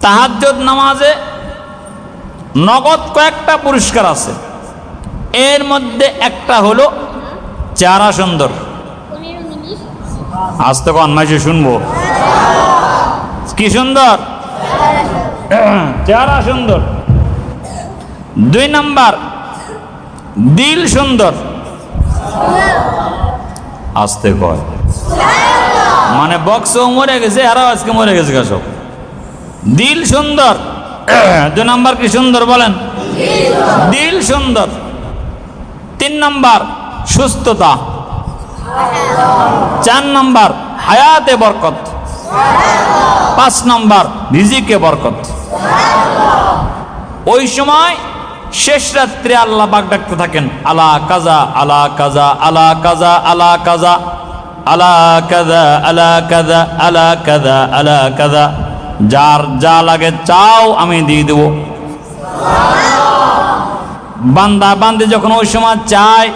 তাহাজ্জুদ নামাজে নগদ কয়েকটা পুরস্কার আছে, এর মধ্যে একটা হলো চেহারা সুন্দর। আজ তো কন মাসে শুনবো কি সুন্দর চেহারা সুন্দর। 2 নাম্বার দিল সুন্দর। আসতে কয় মানে বক্সও মরে গেছে, আরও আজকে মরে গেছে সব। দিল সুন্দর। 2 নাম্বার কি সুন্দর বলেন? দিল সুন্দর। 3 নাম্বার সুস্থতা। 4 নাম্বার হায়াতে বরকত। 5 নাম্বার রিজিকে বরকত। ওই সময় শেষ রাত্রে আল্লাহ পাক ডাকতে থাকেন, আলা কাজা আলা কাজা আলা কাজা আলা কাজা আলা কাজা আলা কাজা আলা কাজা আলা কাজা, যার যা লাগে চাও আমি দিয়ে দেব। বান্দা বান্দি যখন ওই সময় চায়,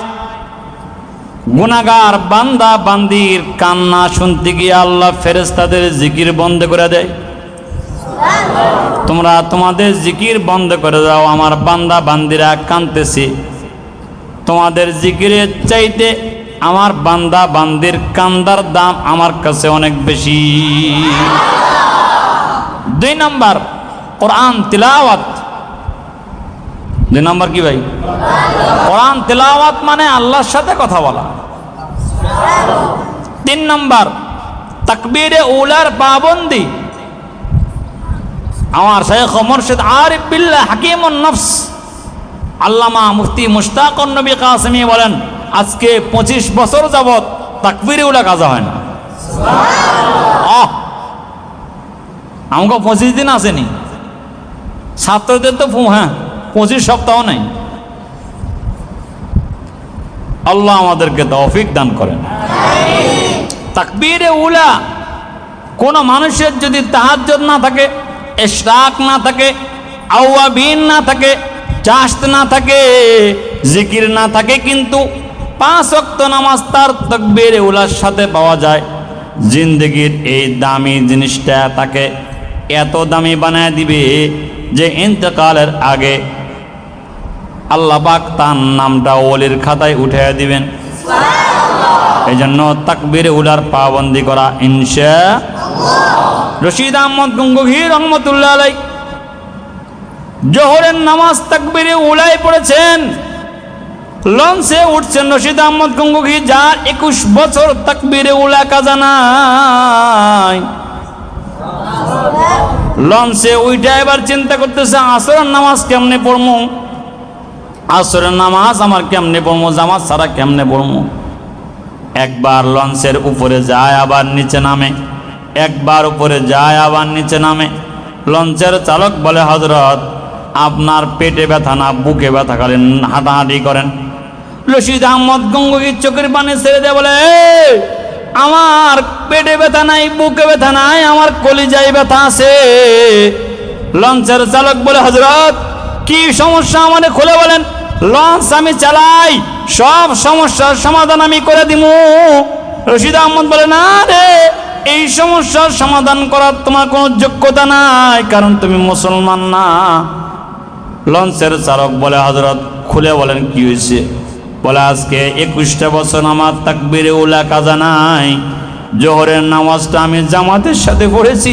গুনাহগার বান্দা বান্দির কান্না শুনতে গিয়ে আল্লাহ ফেরেশতাদের জিকির বন্ধ করে দেয়। তোমরা তোমাদের জিকির বন্ধ করে দাও, আমার বান্দা বান্দিরা কাঁদতেছে। তোমাদের জিকিরের চাইতে আমার বান্দা বান্দির কান্দার দাম আমার কাছে অনেক বেশি। 2 নাম্বার কোরআন তিলাওয়াত। 2 নাম্বার কি ভাই? কোরআন তিলাওয়াত মানে আল্লাহর সাথে কথা বলা। 3 নাম্বার তাকবীরে উলার পাবন্দি। আমার শাইখ মুর্শিদ আরিফ বিল্লাহ হাকিমুন নফস আল্লামা মুফতি মুশতাকুন নবী কাসেমি বলেন, আজকে 25 বছর যাবত তাকবীরে উলা কাজা হয় না। সুবহানাল্লাহ। আমাকে 25 দিন আসেনি, ছাত্রদের তো 25 সপ্তাহ নাই। আল্লাহ আমাদেরকে তৌফিক দান করেন। তাকবীরে উলা কোন মানুষের যদি তাহাজ্জুদ না থাকে, ইশরাক না থাকে, আওয়াবিন না থাকে, চাশত না থাকে, জিকির না থাকে, কিন্তু 5 ওয়াক্ত নামাজ তার তাকবীরে উলার সাথে পাওয়া যায়, জিন্দেগির এই দামি জিনিসটা তাকে এত দামি বানায় দিবে যে ইন্তেকালের আগে আল্লাহ পাক তার নামটা ওলির খাতায় উঠিয়ে দিবেন। এই জন্য তাকবীরে উলার পাবন্দি করা ইনশাআল্লাহ। রশিদ আহমদ গঙ্গোহী রহমতুল্লাহ আলাই জোহরের নামাজ তাকবীরে উলাই পড়েছেন, লঞ্চে উঠছেন রশিদ আহমদ গঙ্গোহী, যার 21 বছর তাকবীরে উলা কাজা নাই। লঞ্চে উইটা এবার চিন্তা করতেছে আসরের নামাজ কেমনে পড়মু, আসরের নামাজ আমার কেমনে পড়মু, জামাত ছাড়া কেমনে পড়মু। একবার লঞ্চের উপরে যায় আবার নিচে নামে, একবার উপরে যায় আবার নিচে নামে। লঞ্চের চালক বলে, হযরত আপনার পেটে ব্যথা না বুকে ব্যথা, খালি হাঁটাহাঁটি করেন। রশিদ আহমদ গঙ্গোহী চোখের পানি ছেড়ে দেয়, বলে আমার পেটে ব্যথা নাই, বুকে ব্যথা নাই, আমার কলিজায় ব্যথা আছে। লঞ্চের চালক বলে, হযরত কি সমস্যা আমাদের খুলে বলেন, লঞ্চ আমি চালাই, সব সমস্যার সমাধান আমি করে দিমু। রশিদ আহমদ বলে, না রে, এই সমস্যার সমাধান করার তোমার কোনো যোগ্যতা নাই, কারণ তুমি মুসলমান না। লঞ্চের চালক বলে, হযরত খুলে বলেন কি হয়েছে। বলে, আজকে 21টা বছর আমার তাকবীরে উলা কাজা নাই, জোহরের নামাজটা আমি জামাতের সাথে পড়েছি,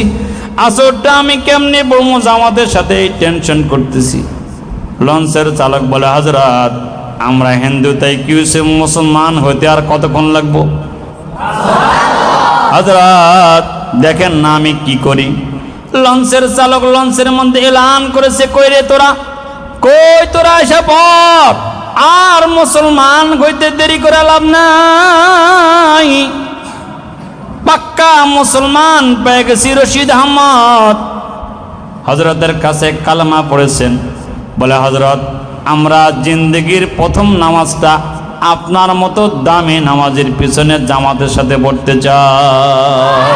আসরটা আমি কেমনে পড়বো জামাতের সাথে, এই টেনশন করতেছি। লঞ্চের চালক বলে, হযরত আমরা হিন্দু, তাই কি হয়েছে, মুসলমান হইতে আর কতক্ষণ লাগবো? হযরত দেখেন না আমি কি করি। লঞ্চের চালক লঞ্চের মধ্যে এলান করেছে, কই রে তোরা, কই তোরা এসে পড়, আর মুসলমান হইতে দেরি করে লাভ নাই, পাক্কা মুসলমান পেয়ে গেছি। রশিদ আহমদ হযরতের কাছে কালেমা পড়েছেন। বলে, হযরত আমরা জিন্দেগির প্রথম নামাজটা আপনার মতো দামি নামাজের পিছনে জামাতের সাথে পড়তে চাই।